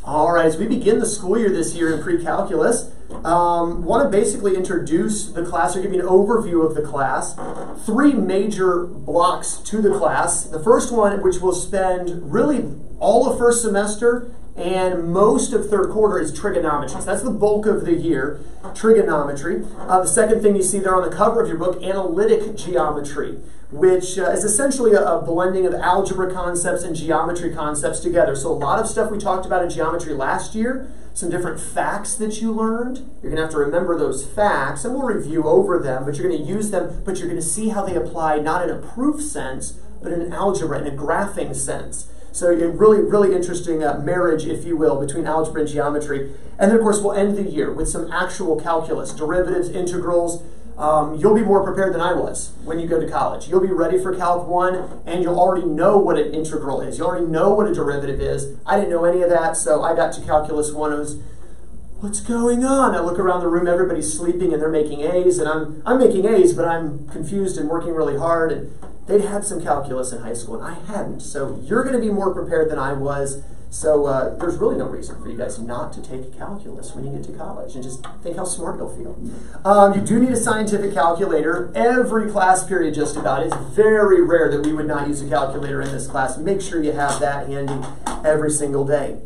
All right, as we begin the school year this year in pre-calculus, want to basically introduce the class or give you an overview of the class. 3 major blocks to the class. The first one, which we'll spend really all of first semester and most of third quarter, is trigonometry. So that's the bulk of the year, trigonometry. The second thing you see there on the cover of your book, Analytic Geometry, which is essentially a blending of algebra concepts and geometry concepts together. So a lot of stuff we talked about in geometry last year, some different facts that you learned. You're going to have to remember those facts, and we'll review over them, but you're going to use them, but you're going to see how they apply not in a proof sense, but in an algebra, in a graphing sense. So a really, really interesting marriage, if you will, between algebra and geometry. And then, of course, we'll end the year with some actual calculus, derivatives, integrals. You'll be more prepared than I was when you go to college. You'll be ready for Calc 1, and you'll already know what an integral is. You already know what a derivative is. I didn't know any of that, so I got to Calculus 1. It was, what's going on? I look around the room, everybody's sleeping, and they're making A's, and I'm making A's, but I'm confused and working really hard. And they'd had some calculus in high school, and I hadn't. So you're going to be more prepared than I was. So there's really no reason for you guys not to take calculus when you get to college, and just think how smart you'll feel. You do need a scientific calculator every class period just about. It's very rare that we would not use a calculator in this class. Make sure you have that handy every single day.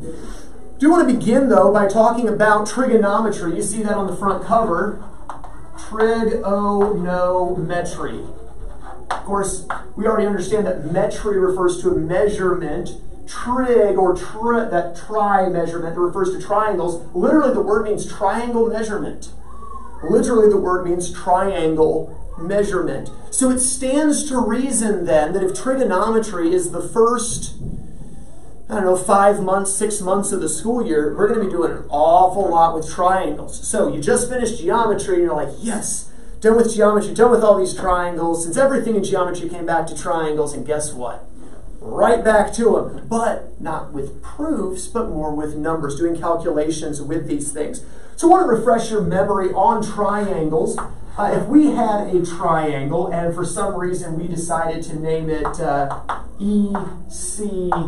Do want to begin, though, by talking about trigonometry. You see that on the front cover, trigonometry. Of course, we already understand that metry refers to a measurement. Trig, or that tri measurement, that refers to triangles. Literally, the word means triangle measurement. Literally, the word means triangle measurement. So it stands to reason, then, that if trigonometry is the first, 5 months, 6 months of the school year, we're going to be doing an awful lot with triangles. So you just finished geometry, and you're like, yes, done with geometry, done with all these triangles, since everything in geometry came back to triangles, and guess what? Right back to them, but not with proofs, but more with numbers, doing calculations with these things. So I want to refresh your memory on triangles. If we had a triangle, and for some reason we decided to name it ECJ,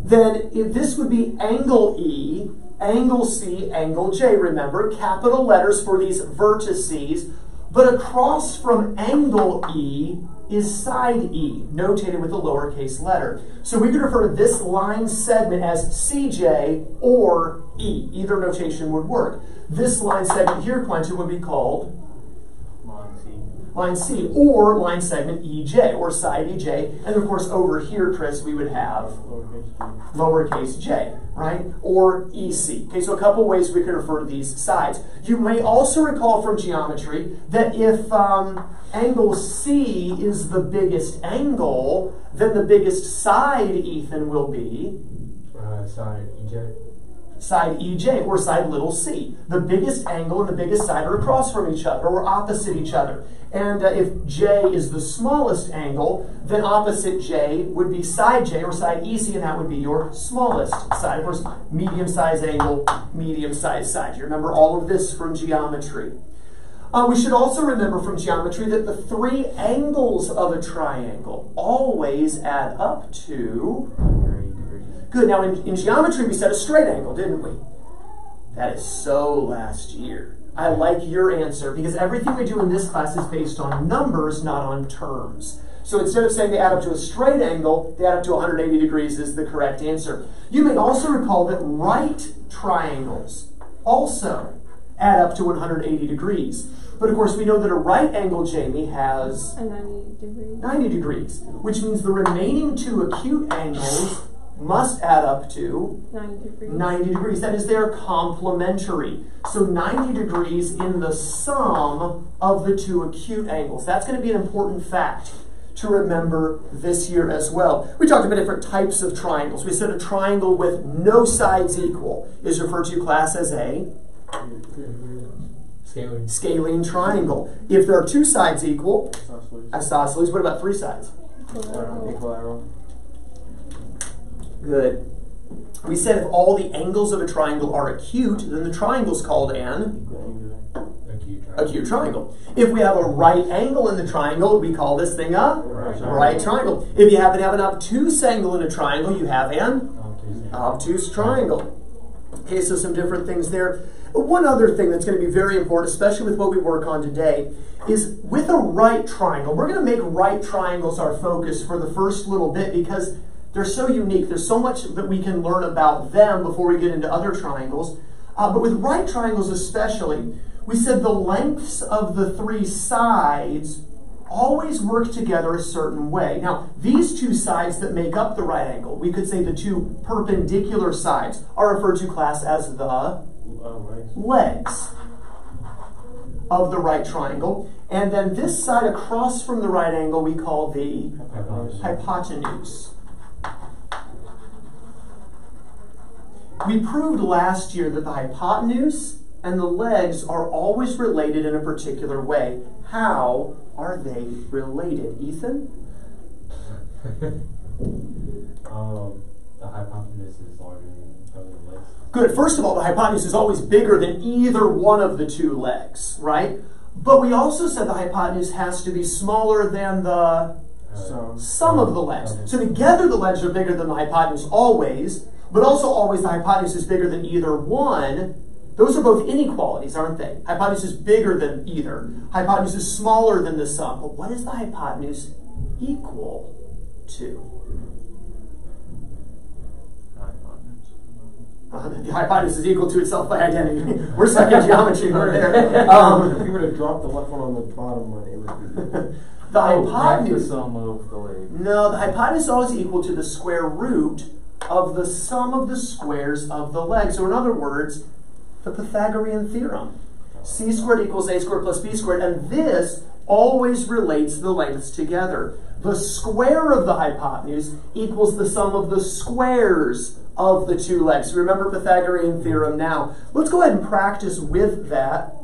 then if this would be angle E, angle C, angle J. Remember, capital letters for these vertices, but across from angle E is side E, notated with a lowercase letter. So we could refer to this line segment as CJ or E. Either notation would work. This line segment here, Quentin, would be called line C, or line segment EJ, or side EJ. And of course, over here, Chris, we would have lowercase j, right? Or EC. Okay, so a couple ways we could refer to these sides. You may also recall from geometry that if angle C is the biggest angle, then the biggest side, Ethan, will be side EJ. Side EJ, or side little c. The biggest angle and the biggest side are across from each other, or opposite each other. And if J is the smallest angle, then opposite J would be side J, or side EC, and that would be your smallest side. Of course, medium-sized angle, medium-sized side. You remember all of this from geometry. We should also remember from geometry that the 3 angles of a triangle always add up to... Good. Now, in geometry, we said a straight angle, didn't we? That is so last year. I like your answer, because everything we do in this class is based on numbers, not on terms. So instead of saying they add up to a straight angle, they add up to 180 degrees is the correct answer. You may also recall that right triangles also add up to 180 degrees. But of course, we know that a right angle, Jamie, has 90 degrees, which means the remaining 2 acute angles must add up to 90 degrees. That is, they're complementary. So 90 degrees in the sum of the 2 acute angles. That's going to be an important fact to remember this year as well. We talked about different types of triangles. We said a triangle with no sides equal is referred to, class, as a scalene triangle. If there are 2 sides equal, isosceles. What about 3 sides? Equilateral. Good. We said if all the angles of a triangle are acute, then the triangle is called an acute triangle. If we have a right angle in the triangle, we call this thing a right triangle. If you happen to have an obtuse angle in a triangle, you have an Obtuse triangle. Okay, so some different things there. One other thing that's going to be very important, especially with what we work on today, is with a right triangle. We're going to make right triangles our focus for the first little bit because they're so unique. There's so much that we can learn about them before we get into other triangles. But with right triangles especially, we said the lengths of the three sides always work together a certain way. Now, these two sides that make up the right angle, we could say the two perpendicular sides, are referred to, class, as the legs of the right triangle. And then this side across from the right angle we call the hypotenuse. We proved last year that the hypotenuse and the legs are always related in a particular way. How are they related? Ethan? The hypotenuse is larger than the legs. Good. First of all, the hypotenuse is always bigger than either one of the two legs, right? But we also said the hypotenuse has to be smaller than the sum of the legs. So together the legs are bigger than the hypotenuse always, but also always the hypotenuse is bigger than either one. Those are both inequalities, aren't they? Hypotenuse is bigger than either. Hypotenuse is smaller than the sum. But what is the hypotenuse equal to? The hypotenuse is equal to itself by identity. We're stuck in geometry over there. If you were to drop the left one on the bottom one, it would be... The hypotenuse... the sum of the legs. No, the hypotenuse is always equal to the square root of the sum of the squares of the legs. Or in other words, the Pythagorean Theorem. C squared equals A squared plus B squared. And this always relates the lengths together. The square of the hypotenuse equals the sum of the squares of the two legs. Remember Pythagorean Theorem now. Let's go ahead and practice with that.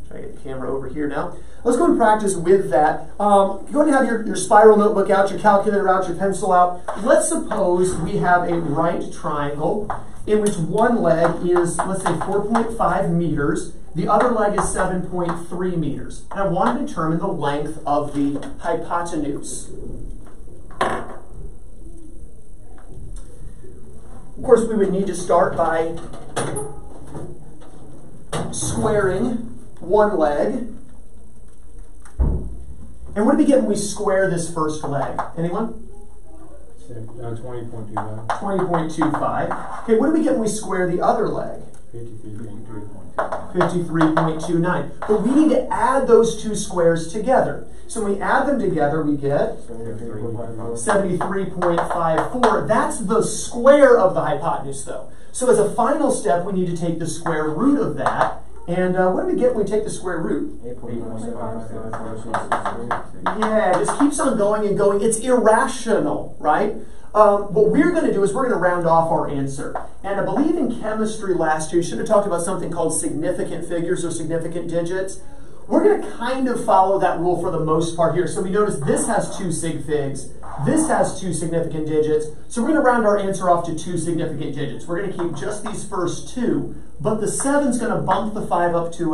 Try to get the camera over here now. Let's go and practice with that. Go ahead and have your spiral notebook out, your calculator out, your pencil out. Let's suppose we have a right triangle in which one leg is, let's say, 4.5 meters. The other leg is 7.3 meters. And I want to determine the length of the hypotenuse. Of course, we would need to start by squaring one leg. And what do we get when we square this first leg? Anyone? 20.25. 20.25. Okay, what do we get when we square the other leg? 53.29. But we need to add those two squares together. So when we add them together, we get 73.54. That's the square of the hypotenuse, though. So as a final step, we need to take the square root of that. And what do we get when we take the square root? 8.75. Yeah, it just keeps on going and going. It's irrational, right? What we're going to do is we're going to round off our answer. And I believe in chemistry last year, you should have talked about something called significant figures or significant digits. We're going to kind of follow that rule for the most part here. So we notice this has two sig figs. This has two significant digits. So we're going to round our answer off to two significant digits. We're going to keep just these first two. But the 7's going to bump the 5 up to,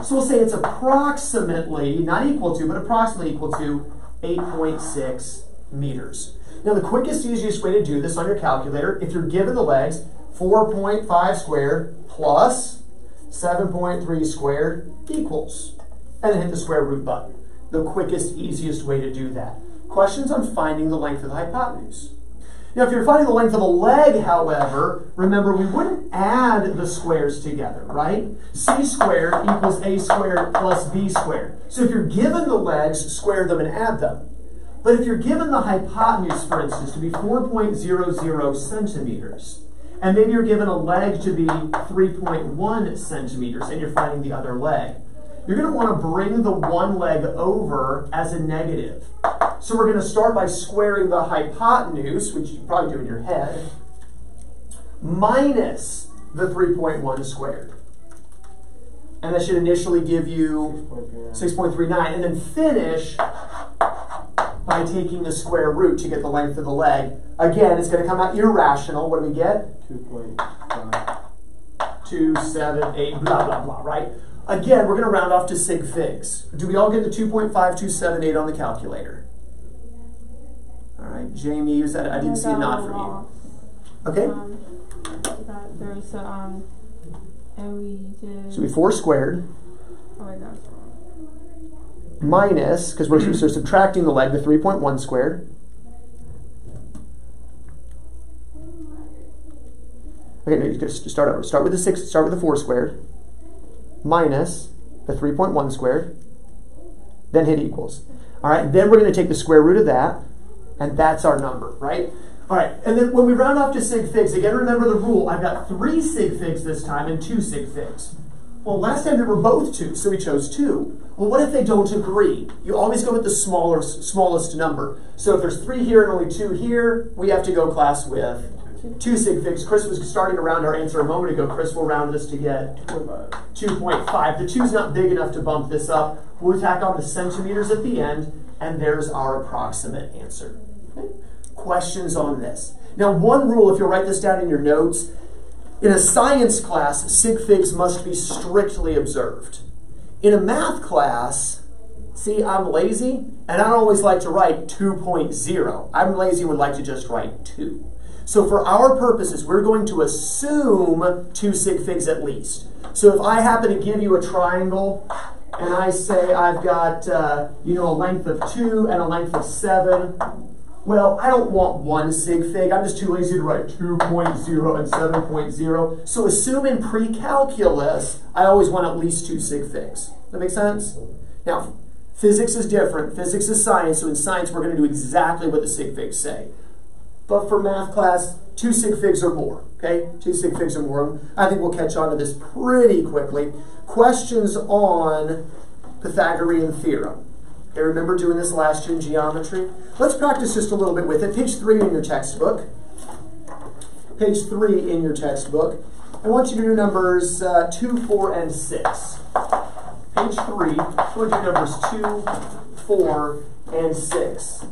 so we'll say it's approximately, not equal to, but approximately equal to 8.6 meters. Now the quickest, easiest way to do this on your calculator, if you're given the legs, 4.5 squared plus 7.3 squared equals, and then hit the square root button. The quickest, easiest way to do that. Questions on finding the length of the hypotenuse. Now, if you're finding the length of a leg, however, remember we wouldn't add the squares together, right? C squared equals A squared plus B squared. So if you're given the legs, square them and add them. But if you're given the hypotenuse, for instance, to be 4.00 centimeters, and maybe you're given a leg to be 3.1 centimeters, and you're finding the other leg, you're going to want to bring the one leg over as a negative. So we're going to start by squaring the hypotenuse, which you probably do in your head, minus the 3.1 squared. And that should initially give you 6.39. And then finish by taking the square root to get the length of the leg. Again, it's going to come out irrational. What do we get? 2.5. 2, 7, 8, blah, blah, blah, right? Again, we're going to round off to sig figs. Do we all get the 2.5278 on the calculator? All right. right, Jamie, you said I didn't see a nod from you. Okay. There's and we did. So we 4 squared. Oh wait, that's wrong. Minus, because we're subtracting the leg, the 3.1 squared. Okay, no, you just start over. Start with the 6. Start with the 4 squared. Minus the 3.1 squared. Then hit equals. All right. Then we're going to take the square root of that, and that's our number, right? All right. And then when we round off to sig figs, again, remember the rule. I've got 3 sig figs this time and 2 sig figs. Well, last time they were both 2, so we chose 2. Well, what if they don't agree? You always go with the smallest number. So if there's 3 here and only 2 here, we have to go class with 2 sig figs. Chris was starting to round our answer a moment ago. Chris will round this to get 2.5. The 2's not big enough to bump this up. We'll tack on the centimeters at the end, and there's our approximate answer. Okay? Questions on this? Now, one rule, if you'll write this down in your notes, in a science class, sig figs must be strictly observed. In a math class, see, I'm lazy, and I don't always like to write 2.0. I'm lazy and would like to just write 2. So for our purposes, we're going to assume 2 sig figs at least. So if I happen to give you a triangle, and I say I've got a length of 2 and a length of 7, well, I don't want 1 sig fig. I'm just too lazy to write 2.0 and 7.0. So assume in pre-calculus, I always want at least 2 sig figs. That make sense? Now, physics is different. Physics is science, so in science we're going to do exactly what the sig figs say. But for math class, 2 sig figs or more, okay? 2 sig figs or more. I think we'll catch on to this pretty quickly. Questions on Pythagorean Theorem. Okay, remember doing this last year in geometry? Let's practice just a little bit with it. Page 3 in your textbook. Page 3 in your textbook. I want you to do numbers 2, 4, and 6. Page 3, I want you to do numbers 2, 4, and 6.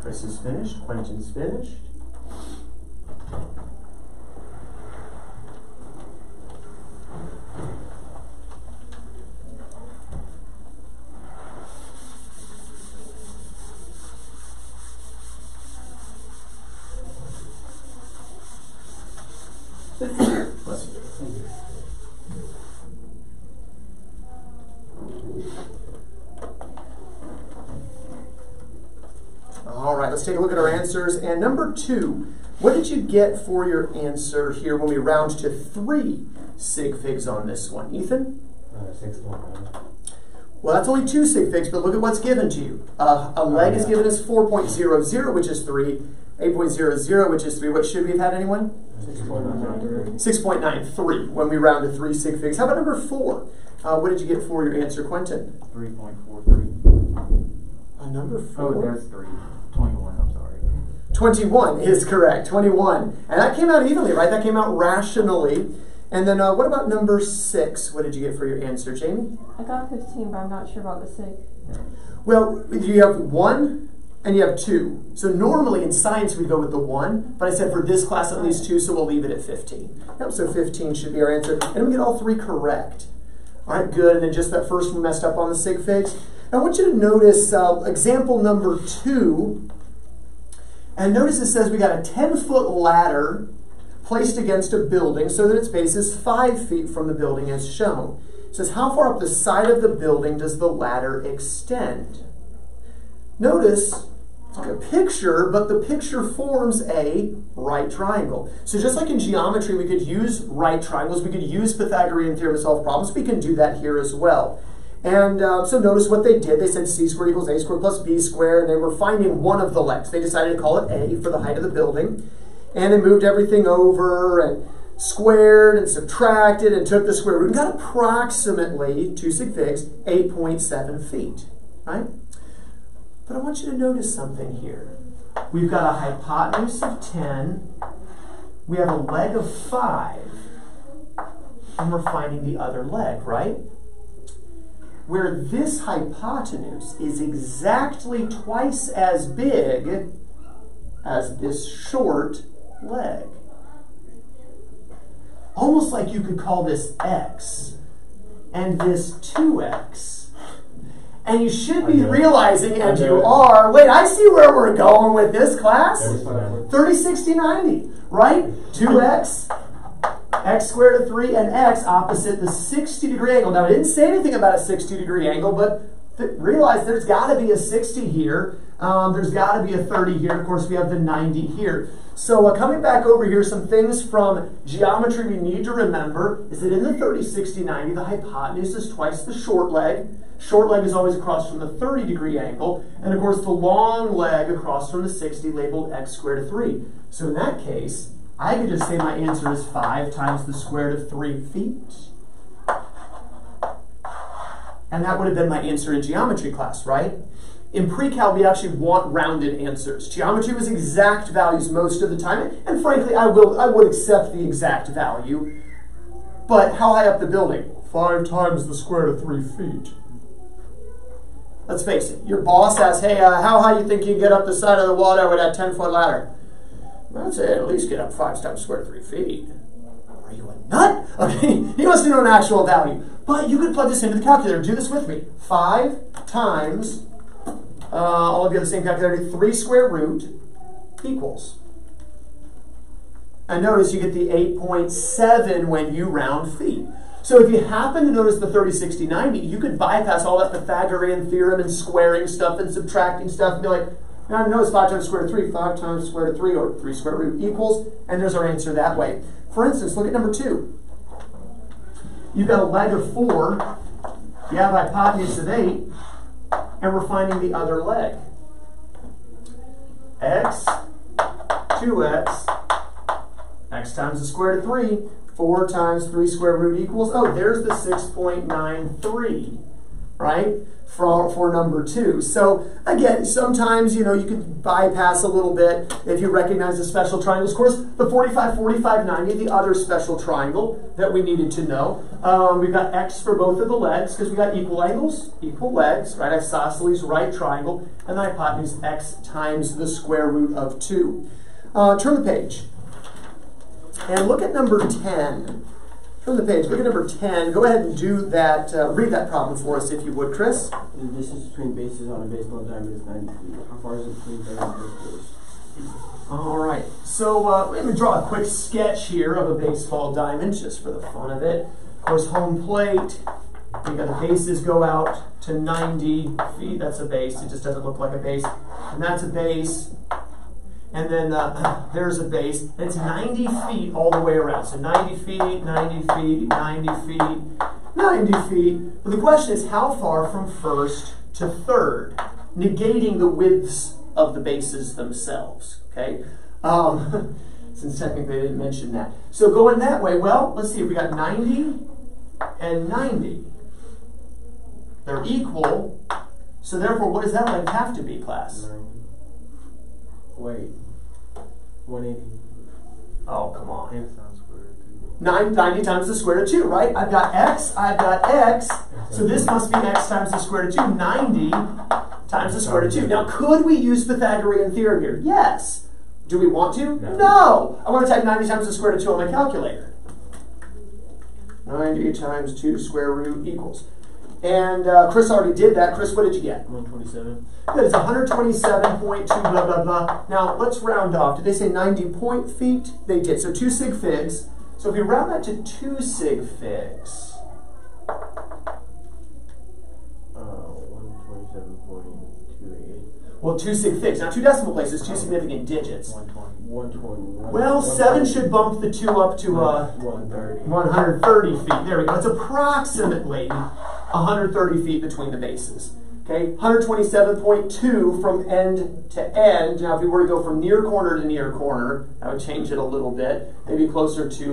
Chris is finished. Quentin's finished. Bless you. All right, let's take a look at our answers. And number 2, what did you get for your answer here when we round to 3 sig figs on this one? Ethan? 6.9. Well, that's only 2 sig figs, but look at what's given to you. A leg is given as 4.00, which is 3. 8.00, which is 3. What should we have had, anyone? 6.93 when we round to 3 sig figs. How about number 4? What did you get for your answer, Quentin? 3.43. Number 4. Oh, there's 3. 21, I'm sorry. 21 is correct, 21. And that came out evenly, right? That came out rationally. And then what about number 6? What did you get for your answer, Jamie? I got 15, but I'm not sure about the sig Well, you have 1 and you have 2. So normally in science we'd go with the 1, but I said for this class at least 2, so we'll leave it at 15. Yep, so 15 should be our answer. And we get all 3 correct. All right, good. And then just that first one messed up on the sig figs. Now I want you to notice example number 2. And notice it says we got a 10-foot ladder placed against a building so that its base is 5 feet from the building as shown. It says, how far up the side of the building does the ladder extend? Notice, it's like a picture, but the picture forms a right triangle. So just like in geometry, we could use right triangles, we could use Pythagorean Theorem to solve problems, we can do that here as well. And so notice what they did. They said c squared equals a squared plus b squared, and they were finding one of the legs. They decided to call it a for the height of the building. And they moved everything over and squared and subtracted and took the square root and got approximately, 2 sig figs, 8.7 feet, right? But I want you to notice something here. We've got a hypotenuse of 10, we have a leg of 5, and we're finding the other leg, right? Where this hypotenuse is exactly twice as big as this short leg. Almost like you could call this x and this 2x. And you should be realizing, and you are, wait, I see where we're going with this class. 30, 60, 90, right? 2x, x squared of 3, and x opposite the 60-degree angle. Now, I didn't say anything about a 60-degree angle, but realize there's got to be a 60 here. There's got to be a 30 here. Of course, we have the 90 here. So coming back over here, some things from geometry we need to remember is that in the 30, 60, 90, the hypotenuse is twice the short leg. Short leg is always across from the 30-degree angle. And of course, the long leg across from the 60, labeled x squared of 3. So in that case, I could just say my answer is 5 times the square root of 3 feet. And that would have been my answer in geometry class, right? In pre-cal, we actually want rounded answers. Geometry was exact values most of the time, and frankly, I would accept the exact value. But how high up the building? 5 times the square root of 3 feet. Let's face it, your boss asks, hey, how high do you think you can get up the side of the water with that 10-foot ladder? I'd say at least get up 5 times the square root of 3 feet. Are you a nut? Okay, he wants to know an actual value. But you could plug this into the calculator. Do this with me. 5 times, all of you have the same calculator, 3 square root equals. And notice you get the 8.7 when you round feet. So if you happen to notice the 30, 60, 90, you could bypass all that Pythagorean theorem and squaring stuff and subtracting stuff and be like, now notice 5 times square root of 3, 5 times square root of 3, or 3 square root equals, and there's our answer that way. For instance, look at number 2. You've got a leg of 4, you have a hypotenuse of 8, and we're finding the other leg. X, 2x, x times the square root of 3, 4 times 3 square root equals, oh, there's the 6.93, right, for number 2. So again, sometimes, you know, you can bypass a little bit if you recognize the special triangles. Of course, the 45, 45, 90, the other special triangle that we needed to know. We've got x for both of the legs because we got equal angles, equal legs, right, isosceles right triangle, and the hypotenuse x times the square root of 2. Turn the page. And look at number 10. Turn the page. Look at number 10. Go ahead and do that. Read that problem for us, if you would, Chris. The distance between bases on a baseball diamond is 90 feet. How far is it between third and first base? All right. So let me draw a quick sketch here of a baseball diamond, just for the fun of it. Of course, home plate. We've got the bases go out to 90 feet. That's a base. It just doesn't look like a base. And that's a base. And then there's a base. It's 90 feet all the way around. So 90 feet, 90 feet, 90 feet, 90 feet. But the question is, how far from first to third? Negating the widths of the bases themselves, okay? Since technically I didn't mention that. So going that way, well, let's see. We got 90 and 90. They're equal. So therefore, what does that like have to be, class? Wait, 180. Oh, come on. 90 times the square root of 2, right? I've got x, I've got x, so this must be x times the square root of 2. 90 times the square root of 2. Now, could we use Pythagorean Theorem here? Yes. Do we want to? No. I want to type 90 times the square root of 2 on my calculator. 90 times 2 square root equals. And Chris already did that. Chris, what did you get? 127. Good, it's 127.2 blah, blah, blah. Now, let's round off. Did they say 90 point feet? They did. So 2 sig figs. So if we round that to 2 sig figs. 127.28. Well, 2 sig figs. Now, 2 decimal places, 2 significant digits. 120. Well, 7 should bump the 2 up to 130. 130 feet. There we go. It's approximately 130 feet between the bases. Okay, 127.2 from end to end. Now, if we were to go from near corner to near corner, that would change it a little bit. Maybe closer to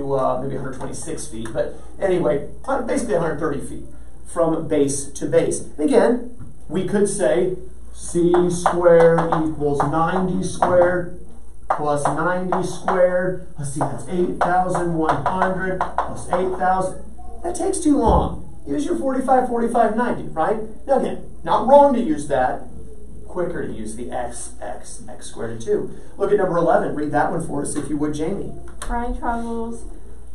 maybe 126 feet. But anyway, basically 130 feet from base to base. Again, we could say c squared equals 90 squared plus 90 squared. Let's see, that's 8,100 plus 8,000. That takes too long. Use your 45, 45, 90, right? Now again, not wrong to use that. Quicker to use the x squared of 2. Look at number 11. Read that one for us, if you would, Jamie. Brian travels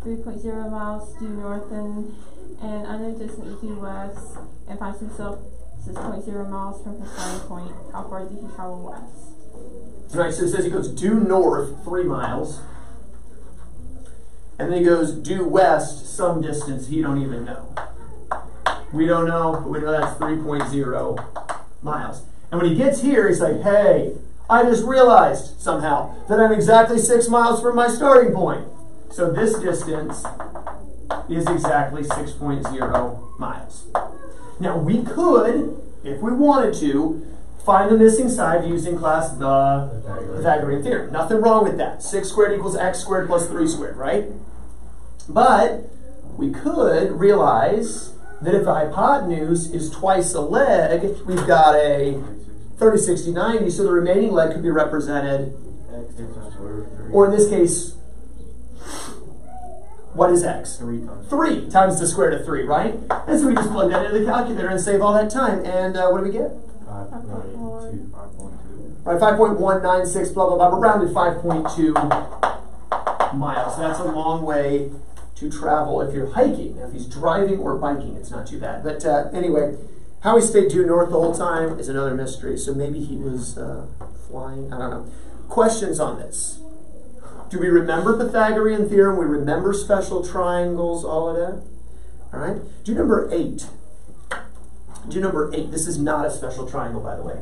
3.0 miles due north and unknown distance due west and finds himself 6.0 miles from his starting point. How far did he travel west? Right, so it says he goes due north 3 miles. And then he goes due west some distance he don't even know. We don't know, but we know that's 3.0 miles. And when he gets here, he's like, hey, I just realized somehow that I'm exactly 6 miles from my starting point. So this distance is exactly 6.0 miles. Now we could, if we wanted to, find the missing side using class the Pythagorean Theorem. Nothing wrong with that. 6 squared equals x squared plus 3 squared, right? But we could realize that if the hypotenuse is twice a leg, we've got a 30, 60, 90, so the remaining leg could be represented, or in this case, what is x? 3 times the square root of 3, right? And so we just plug that into the calculator and save all that time. And what do we get? 5.2. Right, 5.196, blah, blah, blah, but rounded 5.2 miles. So that's a long way to travel if you're hiking. Now, if he's driving or biking, it's not too bad. But anyway, how he stayed due north the whole time is another mystery. So maybe he was flying. I don't know. Questions on this? Do we remember Pythagorean Theorem? We remember special triangles, all of that? All right. Do number 8. Do number 8. This is not a special triangle, by the way.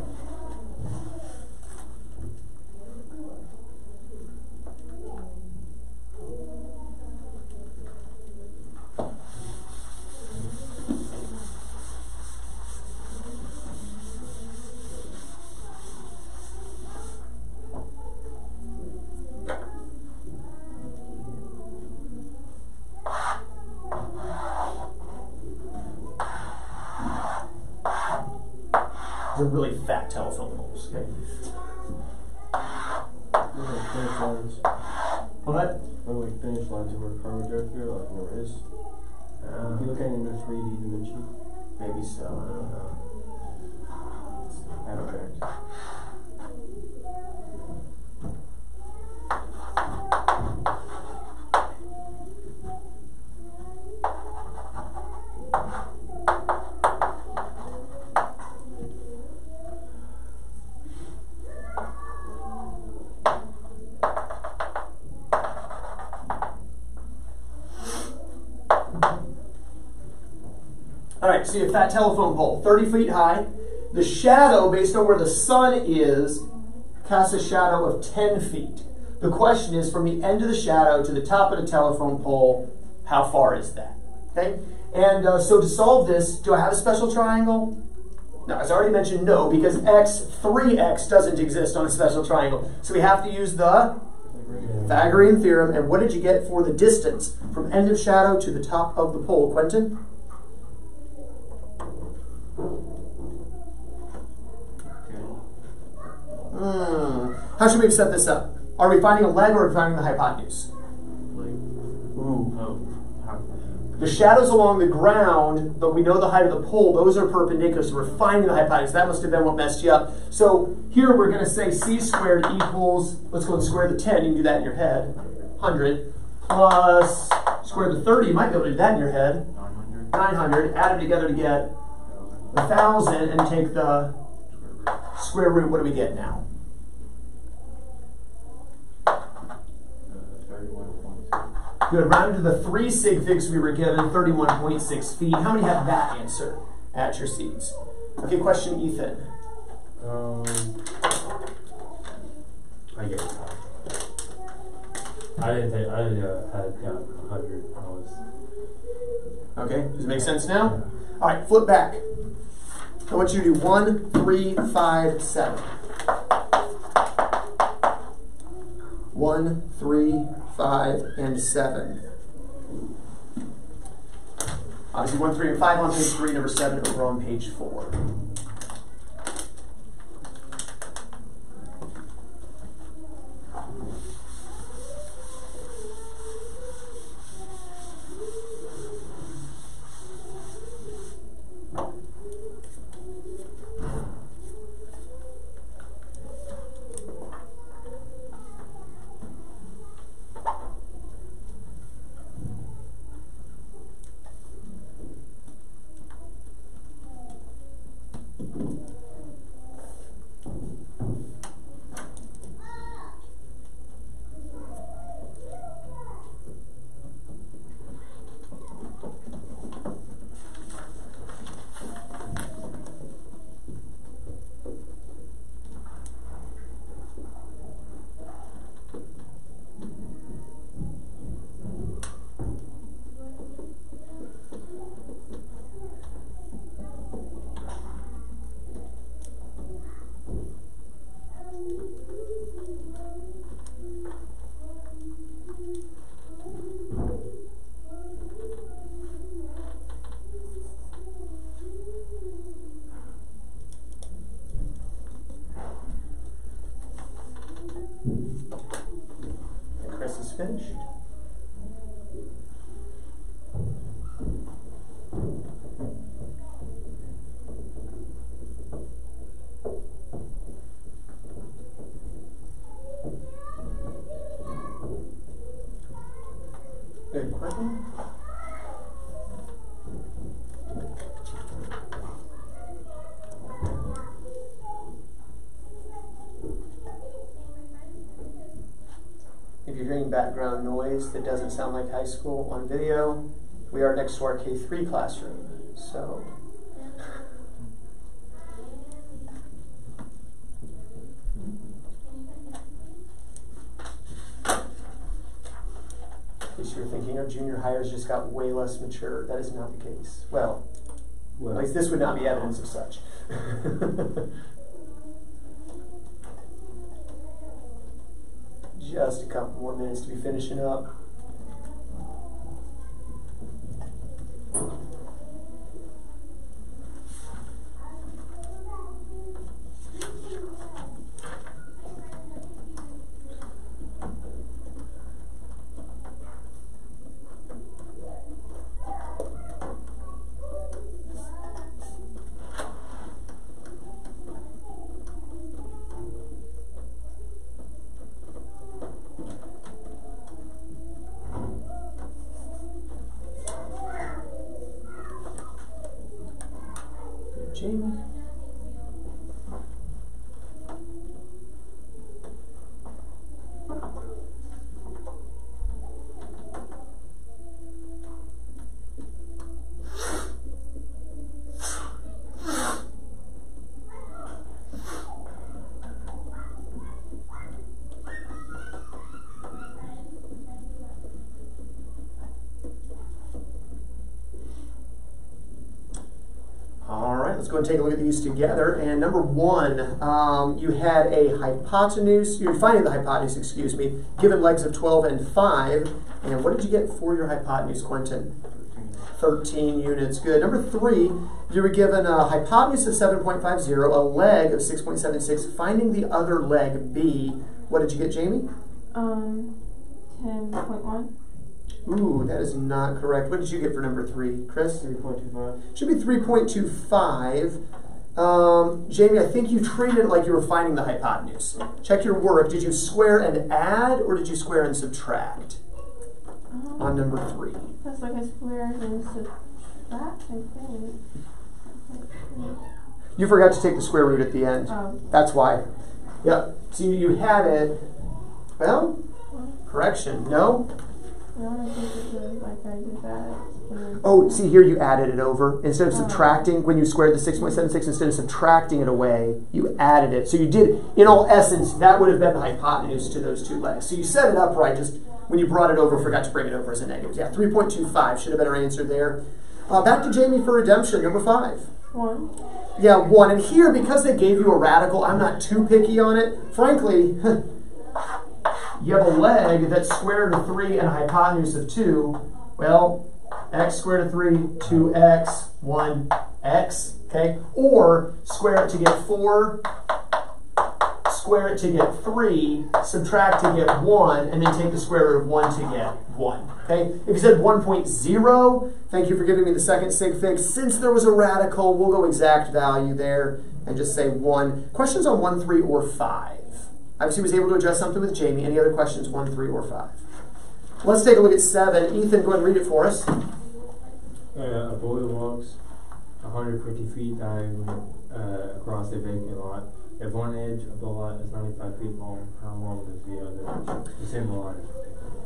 They're really fat telephone poles. Okay. Finish lines. What? Like finish lines where curve go through, like there is. If you look at it in a 3D dimension, Maybe so. I don't know. abstract. All right, so you have that telephone pole, 30 feet high. The shadow, based on where the sun is, casts a shadow of 10 feet. The question is, from the end of the shadow to the top of the telephone pole, how far is that? Okay? And so to solve this, do I have a special triangle? No, as I already mentioned, no, because 3x doesn't exist on a special triangle. So we have to use the Pythagorean Theorem. And what did you get for the distance from end of shadow to the top of the pole, Quentin? How should we have set this up? Are we finding a leg or are we finding the hypotenuse? Ooh. The shadows along the ground, but we know the height of the pole, those are perpendicular, so we're finding the hypotenuse. That must have been what messed you up. So here we're going to say c squared equals, let's go and square the 10, you can do that in your head, 100, plus square the 30, you might be able to do that in your head, 900, add them together to get 1,000, and take the square root. What do we get now? 31.6. Good. Rounded to the 3 sig figs we were given, 31.6 feet. How many have that answer at your seats? Okay, question, Ethan. I get it. I didn't think I had 100. I was. Okay, does it make sense now? All right, flip back. I want you to do 1, 3, 5, 7. 1, 3, 5, and 7. Obviously 1, 3, and 5 on page 3, number 7 over on page 4. Chris is finished. Good question. If you're hearing background noise that doesn't sound like high school on video, we are next to our K3 classroom, so. In case you're thinking our junior hires just got way less mature, that is not the case. Well, at least this would not be evidence of such. Just a couple more minutes to be finishing up. Jamie. Let's go and take a look at these together. And number 1, you had a hypotenuse, you're finding the hypotenuse, excuse me, given legs of 12 and 5. And what did you get for your hypotenuse, Quentin? 13 units. Good. Number 3, you were given a hypotenuse of 7.50, a leg of 6.76. Finding the other leg, B. What did you get, Jamie? 10.1. Ooh, that is not correct. What did you get for number 3, Chris? 3.25. Should be 3.25. Jamie, I think you treated it like you were finding the hypotenuse. Check your work. Did you square and add, or did you square and subtract on number 3? That's like a square and subtract, I think. You forgot to take the square root at the end. Oh. That's why. Yep. So you had it. Well, correction. No? No, I think it was like I did that. Oh, see here you added it over. Instead of subtracting, when you squared the 6.76, instead of subtracting it away, you added it. So you did, in all essence, that would have been the hypotenuse to those 2 legs. So you set it up right, just when you brought it over, forgot to bring it over as a negative. Yeah, 3.25 should have been our answer there. Back to Jamie for redemption, number 5. 1. Yeah, 1. And here, because they gave you a radical, I'm not too picky on it. Frankly, you have a leg that's square root of 3 and a hypotenuse of 2. Well, x squared of 3, 2x, 1x, okay? Or square it to get 4, square it to get 3, subtract to get 1, and then take the square root of 1 to get 1, okay? If you said 1.0, thank you for giving me the second sig fig. Since there was a radical, we'll go exact value there and just say 1. Questions on 1, 3, or 5? Obviously, was able to address something with Jamie. Any other questions, 1, 3, or 5? Let's take a look at 7. Ethan, go ahead and read it for us. A boy walks 150 feet diagonally across a vacant lot. If one edge of the lot is 95 feet long, how long is the other edge? The same line.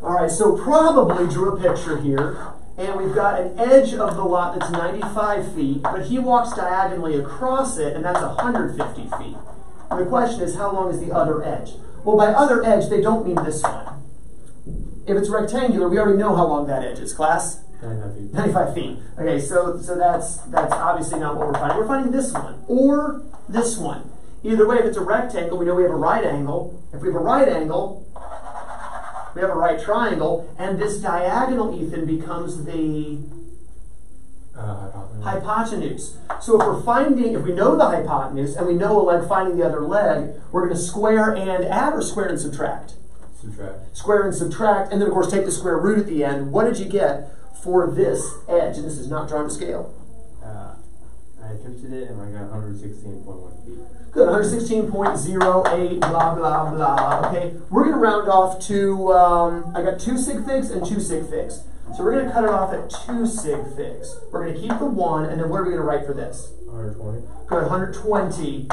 All right, so probably drew a picture here, and we've got an edge of the lot that's 95 feet, but he walks diagonally across it, and that's 150 feet. And the question is, how long is the other edge? Well, by other edge, they don't mean this one. If it's rectangular, we already know how long that edge is, class. 95 feet. 95 feet. Okay, so that's obviously not what we're finding. We're finding this one, or this one. Either way, if it's a rectangle, we know we have a right angle. If we have a right angle, we have a right triangle, and this diagonal, Ethan, becomes the hypotenuse. So if we know the hypotenuse, and we know a leg finding the other leg, we're going to square and add, or square and subtract? Subtract. Square and subtract, and then of course take the square root at the end. What did you get for this edge? And this is not drawn to scale. I attempted it and I got 116.1 feet. Good, 116.08, blah, blah, blah. Okay, we're going to round off to, I got 2 sig figs and 2 sig figs. So we're going to cut it off at 2 sig figs. We're going to keep the 1, and then what are we going to write for this? 120. Good, 120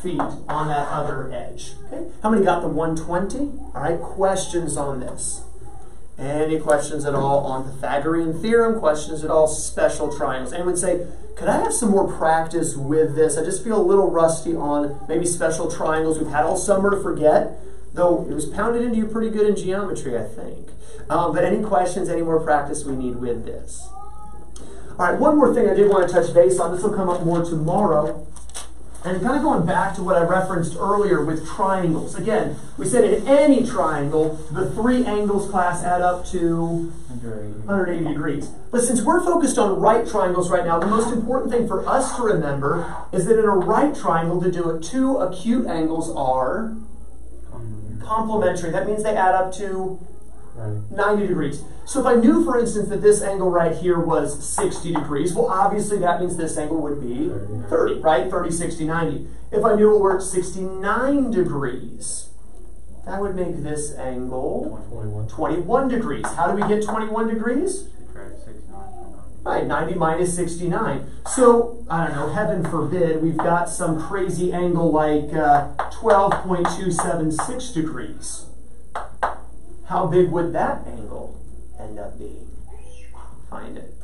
feet on that other edge. Okay, how many got the 120? All right, questions on this? Any questions at all on Pythagorean Theorem? Questions at all special triangles? Anyone say, could I have some more practice with this? I just feel a little rusty on maybe special triangles. We've had all summer to forget, though it was pounded into you pretty good in geometry, I think. But any questions, any more practice we need with this? All right, one more thing I did want to touch base on. This will come up more tomorrow. And kind of going back to what I referenced earlier with triangles. Again, we said in any triangle, the 3 angles, class, add up to 180 degrees. But since we're focused on right triangles right now, the most important thing for us to remember is that in a right triangle, to do it, 2 acute angles are complementary. That means they add up to 90 degrees. So if I knew, for instance, that this angle right here was 60 degrees, well, obviously that means this angle would be 30, right? 30, 60, 90. If I knew it were 69 degrees, that would make this angle 21 degrees. How do we get 21 degrees? Right, 90 minus 69. So, I don't know, heaven forbid, we've got some crazy angle like 12.276 degrees. How big would that angle end up being? Find it.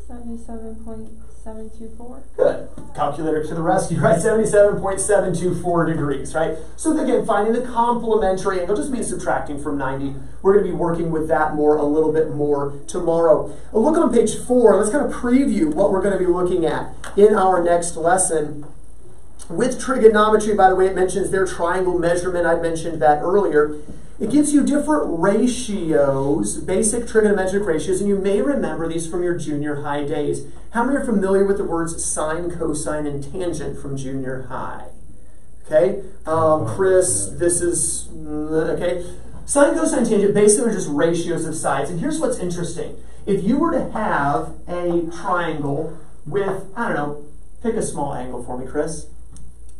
77.724. Good. Calculator to the rescue, right? 77.724 degrees, right? So again, finding the complementary angle just means subtracting from 90. We're going to be working with that a little bit more tomorrow. A look on page 4. Let's kind of preview what we're going to be looking at in our next lesson. With trigonometry, by the way, it mentions their triangle measurement. I mentioned that earlier. It gives you different ratios, basic trigonometric ratios, and you may remember these from your junior high days. How many are familiar with the words sine, cosine, and tangent from junior high? Okay, Chris, this is, okay. Sine, cosine, tangent basically are just ratios of sides. And here's what's interesting. If you were to have a triangle with, I don't know, pick a small angle for me, Chris.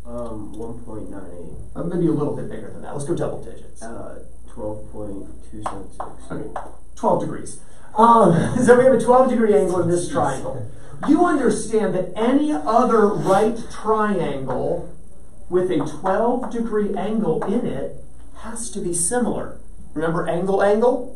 1.98. Maybe a little bit bigger than that. Let's go double digits. 12.276. Okay, 12 degrees. So we have a 12-degree angle in this triangle. You understand that any other right triangle with a 12-degree angle in it has to be similar. Remember angle, angle?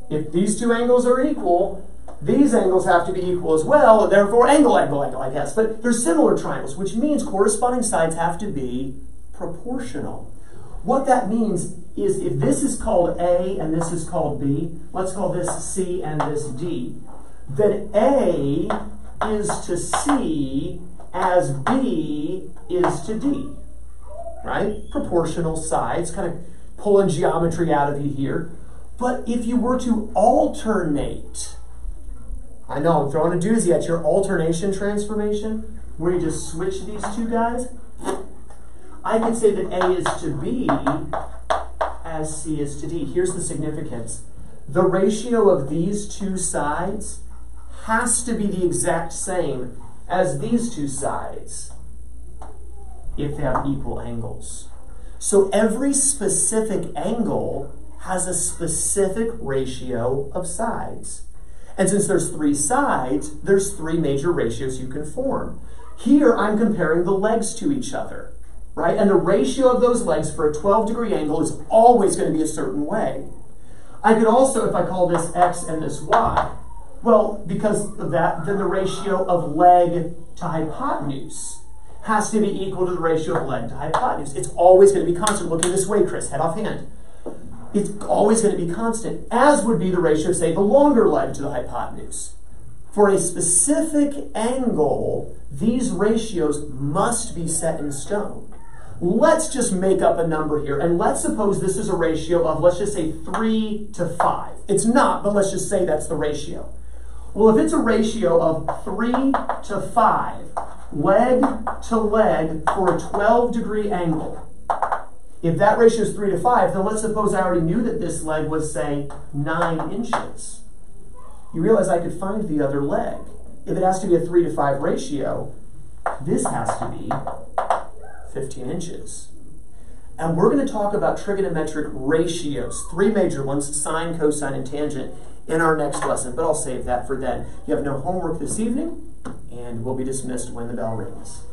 If these two angles are equal, these angles have to be equal as well, therefore angle, angle, angle, I guess. But they're similar triangles, which means corresponding sides have to be proportional. What that means is if this is called A and this is called B, let's call this C and this D, then A is to C as B is to D, right? Proportional sides, kind of pulling geometry out of you here. But if you were to alternate, I know I'm throwing a doozy at your alternation transformation, where you just switch these two guys, I could say that A is to B as C is to D. Here's the significance. The ratio of these two sides has to be the exact same as these two sides if they have equal angles. So every specific angle has a specific ratio of sides. And since there's three sides, there's three major ratios you can form. Here I'm comparing the legs to each other, right? And the ratio of those legs for a 12-degree angle is always going to be a certain way. I could also, if I call this x and this y, well, because of that, then the ratio of leg to hypotenuse has to be equal to the ratio of leg to hypotenuse. It's always going to be constant. Looking this way, Chris, head off hand. It's always going to be constant, as would be the ratio of, say, the longer leg to the hypotenuse. For a specific angle, these ratios must be set in stone. Let's just make up a number here, and let's suppose this is a ratio of, let's just say, 3 to 5. It's not, but let's just say that's the ratio. Well, if it's a ratio of 3 to 5, leg to leg for a 12-degree angle, if that ratio is 3 to 5, then let's suppose I already knew that this leg was, say, 9 inches. You realize I could find the other leg. If it has to be a 3 to 5 ratio, this has to be 15 inches. And we're going to talk about trigonometric ratios, three major ones, sine, cosine, and tangent, in our next lesson, but I'll save that for then. You have no homework this evening, and we'll be dismissed when the bell rings.